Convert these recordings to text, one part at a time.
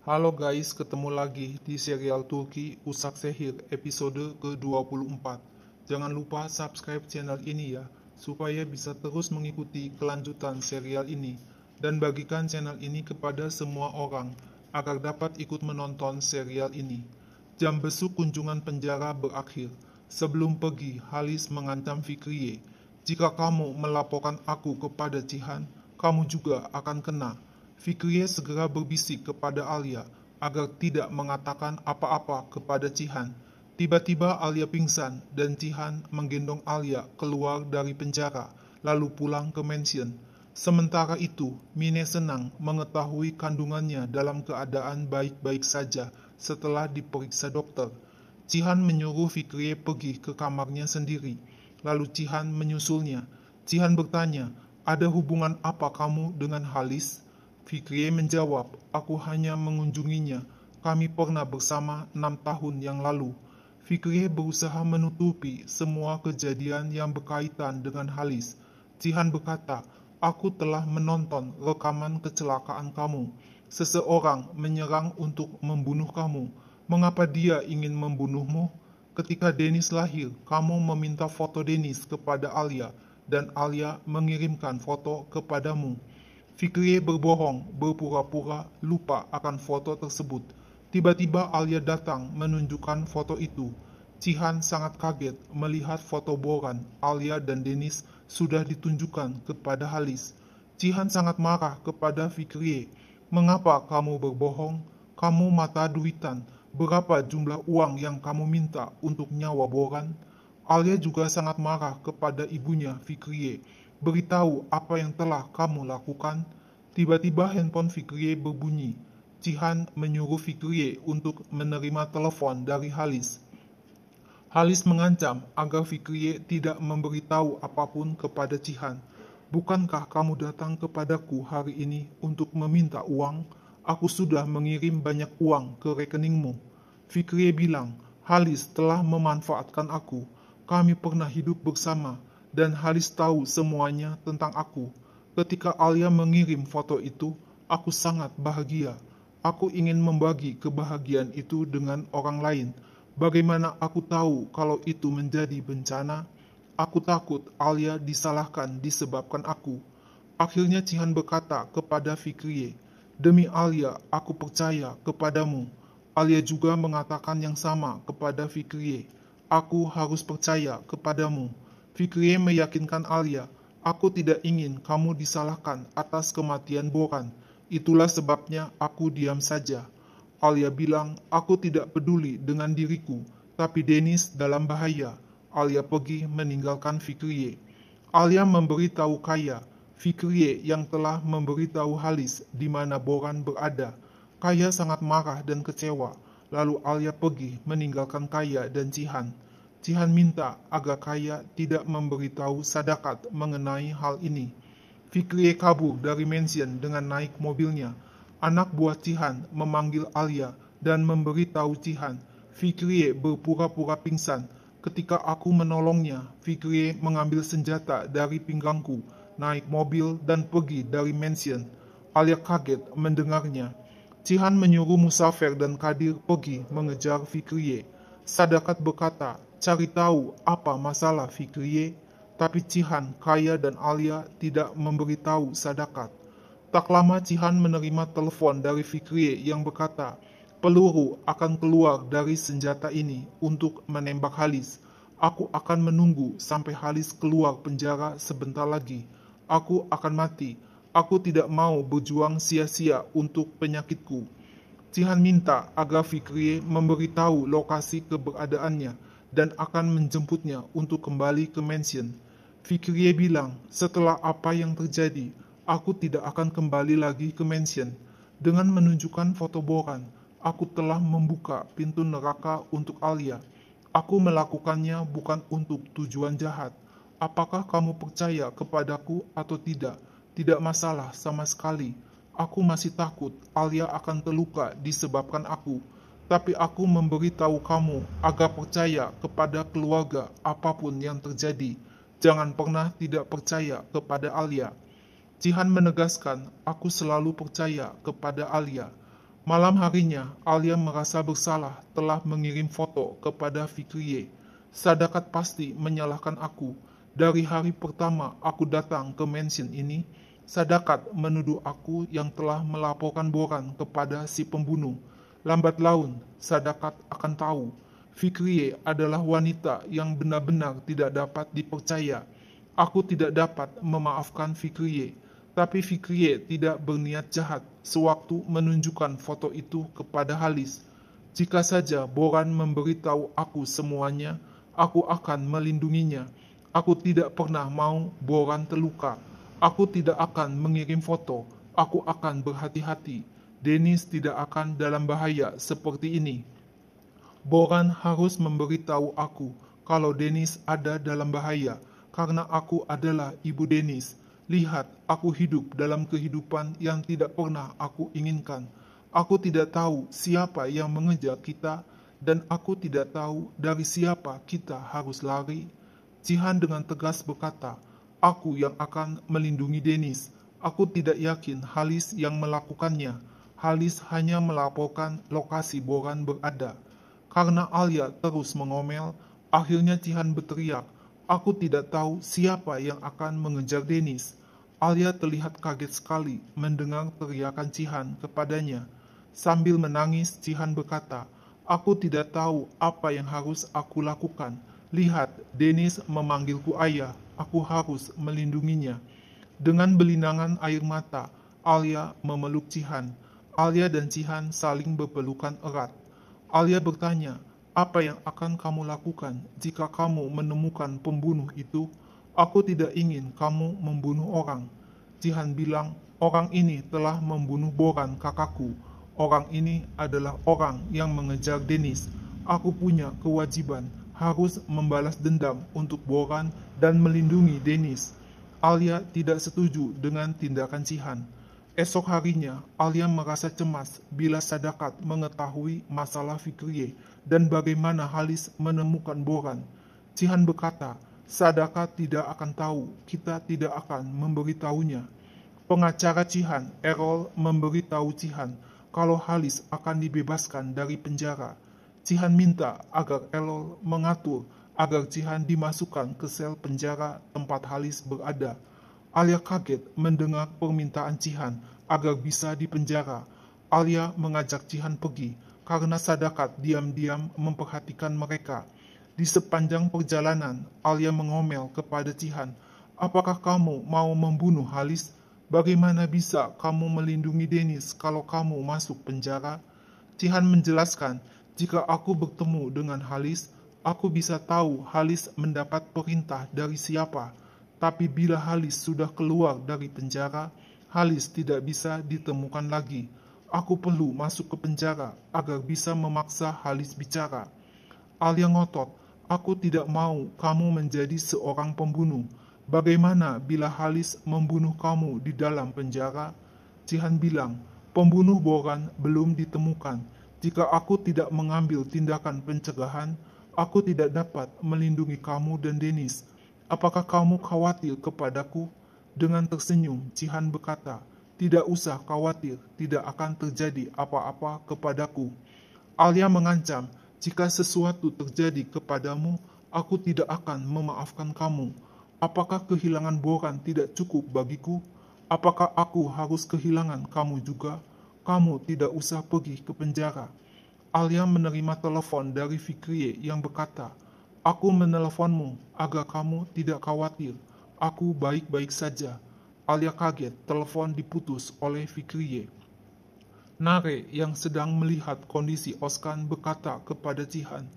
Halo guys, ketemu lagi di serial Turki Usak Sehir episode ke-24. Jangan lupa subscribe channel ini ya, supaya bisa terus mengikuti kelanjutan serial ini. Dan bagikan channel ini kepada semua orang, agar dapat ikut menonton serial ini. Jam besuk kunjungan penjara berakhir. Sebelum pergi, Halis mengancam Fikriye. Jika kamu melaporkan aku kepada Cihan, kamu juga akan kena. Fikriye segera berbisik kepada Alia agar tidak mengatakan apa-apa kepada Cihan. Tiba-tiba Alia pingsan dan Cihan menggendong Alia keluar dari penjara lalu pulang ke mansion. Sementara itu, Mine senang mengetahui kandungannya dalam keadaan baik-baik saja setelah diperiksa dokter. Cihan menyuruh Fikriye pergi ke kamarnya sendiri. Lalu Cihan menyusulnya. Cihan bertanya, "Ada hubungan apa kamu dengan Halis?" Fikriye menjawab, "Aku hanya mengunjunginya. Kami pernah bersama 6 tahun yang lalu." Fikriye berusaha menutupi semua kejadian yang berkaitan dengan Halis. Cihan berkata, "Aku telah menonton rekaman kecelakaan kamu. Seseorang menyerang untuk membunuh kamu. Mengapa dia ingin membunuhmu? Ketika Dennis lahir, kamu meminta foto Dennis kepada Alia, dan Alia mengirimkan foto kepadamu." Fikriye berbohong, berpura-pura lupa akan foto tersebut. Tiba-tiba Alia datang menunjukkan foto itu. Cihan sangat kaget melihat foto boran Alia dan Dennis sudah ditunjukkan kepada Halis. Cihan sangat marah kepada Fikriye. "Mengapa kamu berbohong? Kamu mata duitan. Berapa jumlah uang yang kamu minta untuk nyawa boran?" Alia juga sangat marah kepada ibunya Fikriye. "Beritahu apa yang telah kamu lakukan." Tiba-tiba handphone Fikriye berbunyi. Cihan menyuruh Fikriye untuk menerima telepon dari Halis. Halis mengancam agar Fikriye tidak memberitahu apapun kepada Cihan. "Bukankah kamu datang kepadaku hari ini untuk meminta uang? Aku sudah mengirim banyak uang ke rekeningmu." Fikriye bilang, "Halis telah memanfaatkan aku. Kami pernah hidup bersama, dan Halis tahu semuanya tentang aku. Ketika Alia mengirim foto itu, aku sangat bahagia. Aku ingin membagi kebahagiaan itu dengan orang lain. Bagaimana aku tahu kalau itu menjadi bencana? Aku takut Alia disalahkan disebabkan aku." Akhirnya Cihan berkata kepada Fikriye, "Demi Alia, aku percaya kepadamu." Alia juga mengatakan yang sama kepada Fikriye, "Aku harus percaya kepadamu." Fikriye meyakinkan Alia, "Aku tidak ingin kamu disalahkan atas kematian Boran. Itulah sebabnya aku diam saja." Alia bilang, "Aku tidak peduli dengan diriku, tapi Dennis dalam bahaya." Alia pergi meninggalkan Fikriye. Alia memberitahu Kaya, Fikriye yang telah memberitahu Halis di mana Boran berada. Kaya sangat marah dan kecewa. Lalu Alia pergi meninggalkan Kaya dan Cihan. Cihan minta agar Kaya tidak memberitahu Sadakat mengenai hal ini. Fikriye kabur dari mansion dengan naik mobilnya. Anak buah Cihan memanggil Alia dan memberitahu Cihan, "Fikriye berpura-pura pingsan. Ketika aku menolongnya, Fikriye mengambil senjata dari pinggangku, naik mobil dan pergi dari mansion." Alia kaget mendengarnya. Cihan menyuruh Musafer dan Kadir pergi mengejar Fikriye. Sadakat berkata, "Cari tahu apa masalah Fikriye." Tapi Cihan, Kaya, dan Alia tidak memberitahu Sadakat. Tak lama Cihan menerima telepon dari Fikriye yang berkata, "Peluru akan keluar dari senjata ini untuk menembak Halis. Aku akan menunggu sampai Halis keluar penjara sebentar lagi. Aku akan mati. Aku tidak mau berjuang sia-sia untuk penyakitku." Cihan minta agar Fikriye memberitahu lokasi keberadaannya dan akan menjemputnya untuk kembali ke mansion. Fikriye bilang, "Setelah apa yang terjadi, aku tidak akan kembali lagi ke mansion." Dengan menunjukkan foto Boran, aku telah membuka pintu neraka untuk Alia. Aku melakukannya bukan untuk tujuan jahat. Apakah kamu percaya kepadaku atau tidak? Tidak masalah sama sekali. Aku masih takut Alia akan terluka disebabkan aku. Tapi aku memberitahu kamu agar percaya kepada keluarga apapun yang terjadi. Jangan pernah tidak percaya kepada Alia. Cihan menegaskan, "Aku selalu percaya kepada Alia." Malam harinya, Alia merasa bersalah telah mengirim foto kepada Fikriye. Sadakat pasti menyalahkan aku. Dari hari pertama aku datang ke mansion ini, Sadakat menuduh aku yang telah melaporkan Boran kepada si pembunuh. Lambat laun, Sadakat akan tahu. Fikriye adalah wanita yang benar-benar tidak dapat dipercaya. Aku tidak dapat memaafkan Fikriye. Tapi Fikriye tidak berniat jahat sewaktu menunjukkan foto itu kepada Halis. Jika saja Boran memberitahu aku semuanya, aku akan melindunginya. Aku tidak pernah mau Boran terluka. Aku tidak akan mengirim foto. Aku akan berhati-hati. Dennis tidak akan dalam bahaya seperti ini. Boran harus memberitahu aku kalau Dennis ada dalam bahaya, karena aku adalah ibu Dennis. Lihat, aku hidup dalam kehidupan yang tidak pernah aku inginkan. Aku tidak tahu siapa yang mengejar kita, dan aku tidak tahu dari siapa kita harus lari. Jihan dengan tegas berkata, aku yang akan melindungi Dennis. Aku tidak yakin Halis yang melakukannya. Halis hanya melaporkan lokasi Boran berada. Karena Alia terus mengomel, akhirnya Jihan berteriak, aku tidak tahu siapa yang akan mengejar Dennis. Alia terlihat kaget sekali mendengar teriakan Jihan kepadanya. Sambil menangis, Jihan berkata, aku tidak tahu apa yang harus aku lakukan. Lihat, Dennis memanggilku ayah, aku harus melindunginya. Dengan belinangan air mata, Alia memeluk Jihan. Alia dan Jihan saling berpelukan erat. Alia bertanya, apa yang akan kamu lakukan jika kamu menemukan pembunuh itu? Aku tidak ingin kamu membunuh orang. Jihan bilang, orang ini telah membunuh Boran kakakku. Orang ini adalah orang yang mengejar Dennis. Aku punya kewajiban harus membalas dendam untuk Boran dan melindungi Dennis. Alia tidak setuju dengan tindakan Jihan. Esok harinya, Alia merasa cemas bila Sadakat mengetahui masalah Fikriye dan bagaimana Halis menemukan Boran. Jihan berkata, Sadakat tidak akan tahu, kita tidak akan memberitahunya. Pengacara Jihan, Errol, memberitahu Jihan kalau Halis akan dibebaskan dari penjara. Jihan minta agar Errol mengatur agar Jihan dimasukkan ke sel penjara tempat Halis berada. Alia kaget mendengar permintaan Jihan agar bisa dipenjara. Alia mengajak Jihan pergi karena Sadakat diam-diam memperhatikan mereka. Di sepanjang perjalanan, Alia mengomel kepada Jihan, apakah kamu mau membunuh Halis? Bagaimana bisa kamu melindungi Dennis kalau kamu masuk penjara? Jihan menjelaskan, jika aku bertemu dengan Halis, aku bisa tahu Halis mendapat perintah dari siapa. Tapi bila Halis sudah keluar dari penjara, Halis tidak bisa ditemukan lagi. Aku perlu masuk ke penjara agar bisa memaksa Halis bicara. Alia ngotot, aku tidak mau kamu menjadi seorang pembunuh. Bagaimana bila Halis membunuh kamu di dalam penjara? Jihan bilang, pembunuh Boran belum ditemukan. Jika aku tidak mengambil tindakan pencegahan, aku tidak dapat melindungi kamu dan Dennis. Apakah kamu khawatir kepadaku? Dengan tersenyum, Jihan berkata, tidak usah khawatir, tidak akan terjadi apa-apa kepadaku. Alia mengancam, jika sesuatu terjadi kepadamu, aku tidak akan memaafkan kamu. Apakah kehilangan Boran tidak cukup bagiku? Apakah aku harus kehilangan kamu juga? Kamu tidak usah pergi ke penjara. Alia menerima telepon dari Fikriye yang berkata, aku meneleponmu agar kamu tidak khawatir. Aku baik-baik saja. Alia kaget, telepon diputus oleh Fikriye. Nare yang sedang melihat kondisi Oskan berkata kepada Jihan,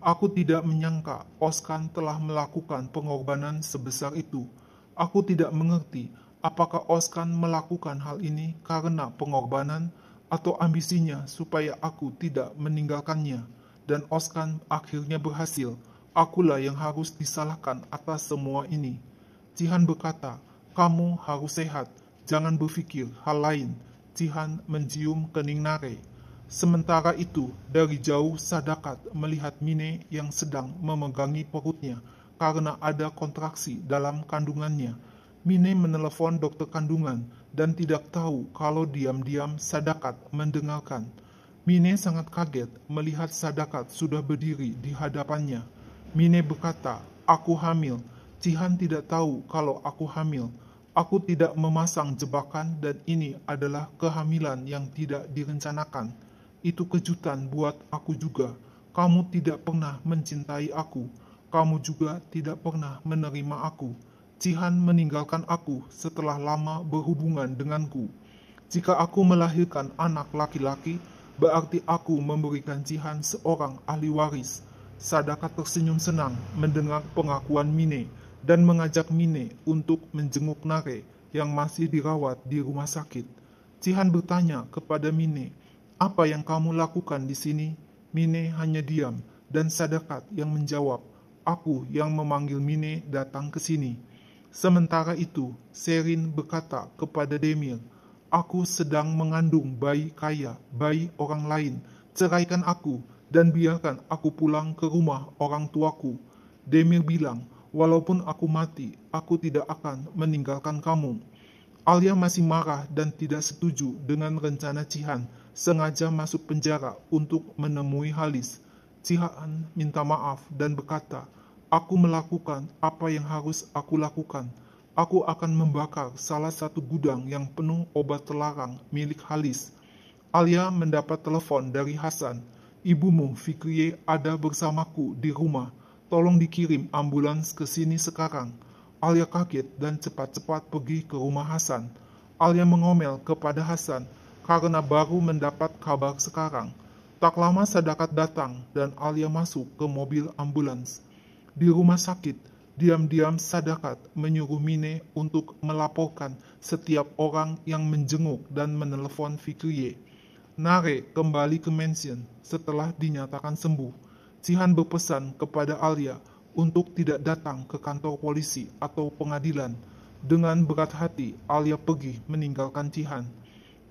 aku tidak menyangka Oskan telah melakukan pengorbanan sebesar itu. Aku tidak mengerti apakah Oskan melakukan hal ini karena pengorbanan atau ambisinya supaya aku tidak meninggalkannya. Dan Oskan akhirnya berhasil. Akulah yang harus disalahkan atas semua ini. Jihan berkata, kamu harus sehat, jangan berpikir hal lain. Jihan mencium kening Nare. Sementara itu, dari jauh Sadakat melihat Mine yang sedang memegangi perutnya karena ada kontraksi dalam kandungannya. Mine menelepon dokter kandungan dan tidak tahu kalau diam-diam Sadakat mendengarkan. Mine sangat kaget melihat Sadakat sudah berdiri di hadapannya. Mine berkata, "Aku hamil. Cihan tidak tahu kalau aku hamil. Aku tidak memasang jebakan dan ini adalah kehamilan yang tidak direncanakan. Itu kejutan buat aku juga. Kamu tidak pernah mencintai aku. Kamu juga tidak pernah menerima aku. Cihan meninggalkan aku setelah lama berhubungan denganku. Jika aku melahirkan anak laki-laki, berarti aku memberikan Cihan seorang ahli waris." Sadakat tersenyum senang mendengar pengakuan Mine dan mengajak Mine untuk menjenguk Nare yang masih dirawat di rumah sakit. Cihan bertanya kepada Mine, "Apa yang kamu lakukan di sini?" Mine hanya diam dan Sadakat yang menjawab, "Aku yang memanggil Mine datang ke sini." Sementara itu, Sherin berkata kepada Demir, "Aku sedang mengandung bayi kaya, bayi orang lain. Ceraikan aku dan biarkan aku pulang ke rumah orang tuaku." Demir bilang, "Walaupun aku mati, aku tidak akan meninggalkan kamu." Alia masih marah dan tidak setuju dengan rencana Cihan sengaja masuk penjara untuk menemui Halis. Cihan minta maaf dan berkata, "Aku melakukan apa yang harus aku lakukan. Aku akan membakar salah satu gudang yang penuh obat terlarang milik Halis." Alia mendapat telepon dari Hasan. "Ibumu, Fikriye, ada bersamaku di rumah. Tolong dikirim ambulans ke sini sekarang." Alia kaget dan cepat-cepat pergi ke rumah Hasan. Alia mengomel kepada Hasan karena baru mendapat kabar sekarang. Tak lama Sadakat datang dan Alia masuk ke mobil ambulans. Di rumah sakit, diam-diam Sadakat menyuruh Mine untuk melaporkan setiap orang yang menjenguk dan menelepon Fikriye. Nare kembali ke mansion setelah dinyatakan sembuh. Cihan berpesan kepada Alia untuk tidak datang ke kantor polisi atau pengadilan. Dengan berat hati, Alia pergi meninggalkan Cihan.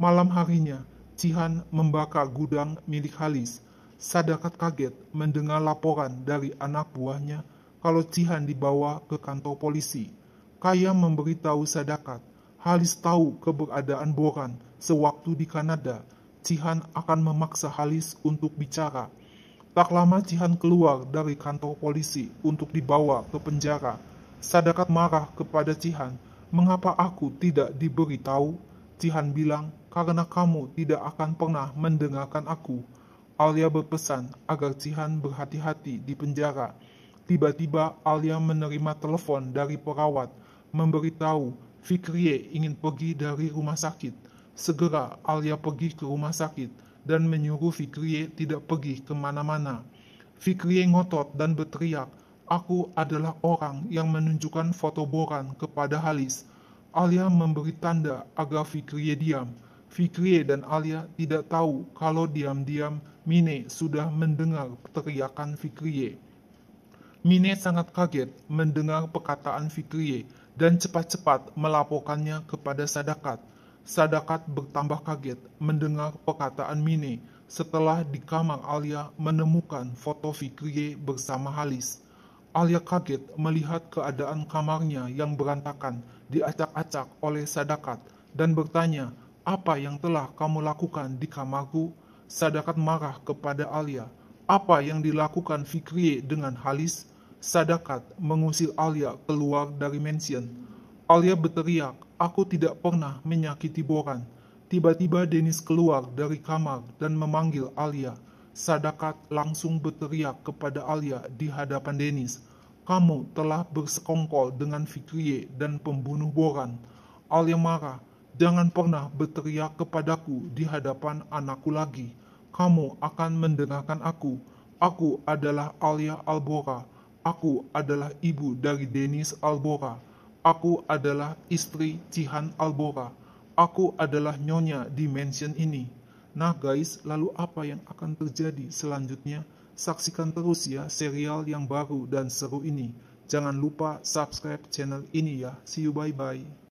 Malam harinya, Cihan membakar gudang milik Halis. Sadakat kaget mendengar laporan dari anak buahnya kalau Cihan dibawa ke kantor polisi. Kaya memberitahu Sadakat, Halis tahu keberadaan Boran sewaktu di Kanada. Cihan akan memaksa Halis untuk bicara. Tak lama Cihan keluar dari kantor polisi untuk dibawa ke penjara. Sadakat marah kepada Cihan, "Mengapa aku tidak diberitahu?" Cihan bilang, "Karena kamu tidak akan pernah mendengarkan aku." Alia berpesan agar Cihan berhati-hati di penjara. Tiba-tiba Alia menerima telepon dari perawat, memberitahu Fikriye ingin pergi dari rumah sakit. Segera Alia pergi ke rumah sakit dan menyuruh Fikriye tidak pergi kemana-mana. Fikriye ngotot dan berteriak, "Aku adalah orang yang menunjukkan foto Boran kepada Halis." Alia memberi tanda agar Fikriye diam. Fikriye dan Alia tidak tahu kalau diam-diam Mine sudah mendengar teriakan Fikriye. Mine sangat kaget mendengar perkataan Fikriye dan cepat-cepat melaporkannya kepada Sadakat. Sadakat bertambah kaget mendengar perkataan Mine setelah di kamar Alia menemukan foto Fikriye bersama Halis. Alia kaget melihat keadaan kamarnya yang berantakan diacak-acak oleh Sadakat dan bertanya, "Apa yang telah kamu lakukan di kamarku?" Sadakat marah kepada Alia. "Apa yang dilakukan Fikriye dengan Halis?" Sadakat mengusir Alia keluar dari mansion. Alia berteriak, "Aku tidak pernah menyakiti Boran." Tiba-tiba Dennis keluar dari kamar dan memanggil Alia. Sadakat langsung berteriak kepada Alia di hadapan Dennis, "Kamu telah bersekongkol dengan Fikriye dan pembunuh Boran." Alia marah, "Jangan pernah berteriak kepadaku di hadapan anakku lagi. Kamu akan mendengarkan aku. Aku adalah Alia Albora. Aku adalah ibu dari Dennis Albora. Aku adalah istri Cihan Albora. Aku adalah nyonya di mansion ini." Nah guys, lalu apa yang akan terjadi selanjutnya? Saksikan terus ya serial yang baru dan seru ini. Jangan lupa subscribe channel ini ya. See you, bye-bye.